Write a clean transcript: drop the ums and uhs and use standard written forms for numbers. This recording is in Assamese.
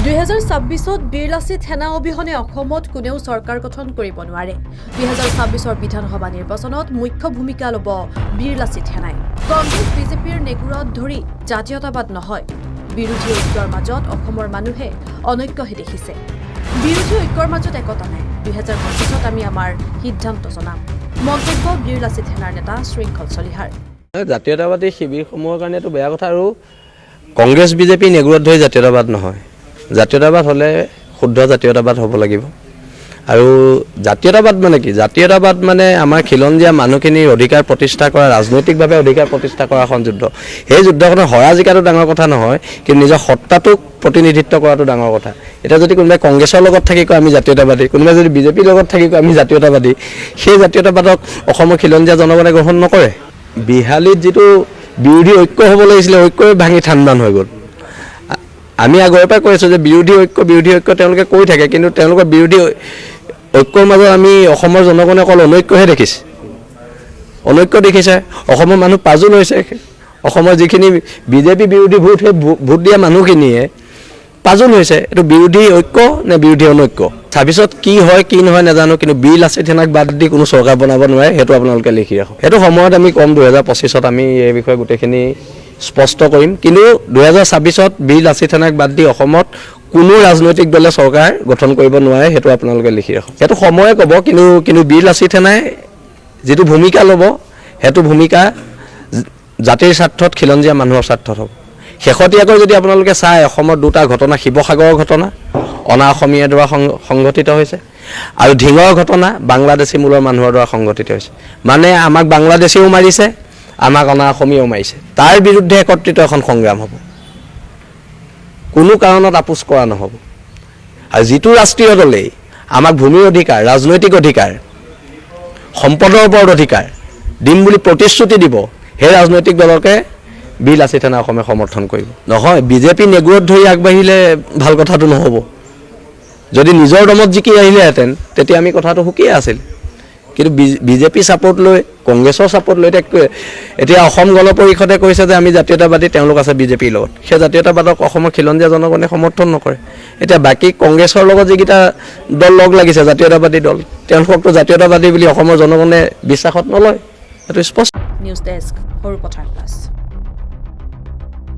2026 বীৰ লাচিত সেনা অবিহনে অসমত কোনেও চৰকাৰ গঠন কৰিব নোৱাৰে। 2026 বিধানসভা নিৰ্বাচনত মুখ্য ভূমিকা ল'ব বীৰ লাচিত সেনাই। কংগ্ৰেছ বিজেপিৰ নেগুৰত ধৰি জাতীয়তাবাদ নহয়, বিৰোধী ঐক্যৰ মাজত অসমৰ মানুহে অনৈক্যহে দেখিছে। বিৰোধী ঐক্যৰ মাজত একতা নাই। 2025 আমি আমাৰ সিদ্ধান্ত জনাম। মন্তব্য বীৰ লাচিত সেনাৰ নেতা শৃংখল চলিহাৰ। জাতীয়তাবাদী শিবিৰসমূহৰ কাৰণেতো বেয়া কথা, আৰু কংগ্ৰেছ বিজেপি নেগুৰত ধৰি জাতীয়তাবাদ নহয়। জাতীয়তাবাদ হ'লে শুদ্ধ জাতীয়তাবাদ হ'ব লাগিব। আৰু জাতীয়তাবাদ মানে কি? জাতীয়তাবাদ মানে আমাৰ খিলঞ্জীয়া মানুহখিনিৰ অধিকাৰ প্ৰতিষ্ঠা কৰা, ৰাজনৈতিকভাৱে অধিকাৰ প্ৰতিষ্ঠা কৰা এখন যুদ্ধ। সেই যুদ্ধখনত হৰা জিকাটো ডাঙৰ কথা নহয়, কিন্তু নিজৰ সত্তাটোক প্ৰতিনিধিত্ব কৰাটো ডাঙৰ কথা। এতিয়া যদি কোনোবাই কংগ্ৰেছৰ লগত থাকি কয় আমি জাতীয়তাবাদী, কোনোবাই যদি বিজেপিৰ লগত থাকি কয় আমি জাতীয়তাবাদী, সেই জাতীয়তাবাদক অসমৰ খিলঞ্জীয়া জনগণে গ্ৰহণ নকৰে। বিহালীত যিটো বিৰোধী ঐক্য হ'ব লাগিছিলে, ঐক্যই ভাঙি ঠান হৈ গ'ল। আমি আগৰে পৰা কৈ আছোঁ যে বিৰোধী ঐক্য তেওঁলোকে কৈ থাকে, কিন্তু তেওঁলোকৰ বিৰোধী ঐক্যৰ মাজত আমি অসমৰ জনগণে অকল অনৈক্যহে দেখিছে। অনৈক্য দেখিছে, অসমৰ মানুহ পাজোল হৈছে। অসমৰ যিখিনি বিজেপি বিৰোধী ভোট, সেই ভোট দিয়া মানুহখিনিয়ে পাজোল হৈছে। এইটো বিৰোধী ঐক্য নে বিৰোধী অনৈক্য? 26ত কি হয় কি নহয় নাজানো, কিন্তু বীৰ লাচিত সেনাক বাদ দি কোনো চৰকাৰ বনাব নোৱাৰে, সেইটো আপোনালোকে লিখি ৰাখক। সেইটো সময়ত আমি কম, 2025ত আমি এই বিষয়ে গোটেইখিনি স্পষ্ট কৰিম। কিন্তু 2026ত বীৰ লাচিত সেনাক বাদ দি অসমত কোনো ৰাজনৈতিক দলে চৰকাৰ গঠন কৰিব নোৱাৰে, সেইটো আপোনালোকে লিখি ৰাখক। সেইটো সময়ে ক'ব, কিন্তু বীৰ লাচিত সেনাই যিটো ভূমিকা ল'ব, সেইটো ভূমিকা জাতিৰ স্বাৰ্থত, খিলঞ্জীয়া মানুহৰ স্বাৰ্থত হ'ব। শেহতীয়াকৈ যদি আপোনালোকে চায়, অসমত দুটা ঘটনা, শিৱসাগৰৰ ঘটনা অনা অসমীয়াৰ দ্বাৰা সংঘটিত হৈছে, আৰু ধিঙৰ ঘটনা বাংলাদেশী মূলৰ মানুহৰ দ্বাৰা সংঘটিত হৈছে। মানে আমাক বাংলাদেশীও মাৰিছে, আমাক অনা অসমীয়াও মাৰিছে। তাৰ বিৰুদ্ধে একত্ৰিত এখন সংগ্ৰাম হ'ব, কোনো কাৰণত আপোচ কৰা নহ'ব। আৰু যিটো ৰাষ্ট্ৰীয় দলেই আমাক ভূমিৰ অধিকাৰ, ৰাজনৈতিক অধিকাৰ, সম্পদৰ ওপৰত অধিকাৰ দিম বুলি প্ৰতিশ্ৰুতি দিব, সেই ৰাজনৈতিক দলকে বীৰ লাচিত সেনা অসমে সমৰ্থন কৰিব। নহয়, বিজেপি নেগুৰত ধৰি আগবাঢ়িলে ভাল কথাটো নহ'ব। যদি নিজৰ দমত জিকি আহিলেহেঁতেন তেতিয়া আমি কথাটো সুকীয়া আছিল। কিন্তু বিজেপি ছাপোৰ্ট লৈ, কংগ্ৰেছৰ ছাপোৰ্ট লৈ এতিয়া অসম গণ পৰিষদে কৈছে যে আমি জাতীয়তাবাদী, তেওঁলোক আছে বিজেপিৰ লগত। সেই জাতীয়তাবাদক অসমৰ খিলঞ্জীয়া জনগণে সমৰ্থন নকৰে। এতিয়া বাকী কংগ্ৰেছৰ লগত যিকেইটা দল লগ লাগিছে, জাতীয়তাবাদী দল, তেওঁলোককতো জাতীয়তাবাদী বুলি অসমৰ জনগণে বিশ্বাসত নলয়, সেইটো স্পষ্ট। News desk, Sarupathar plus.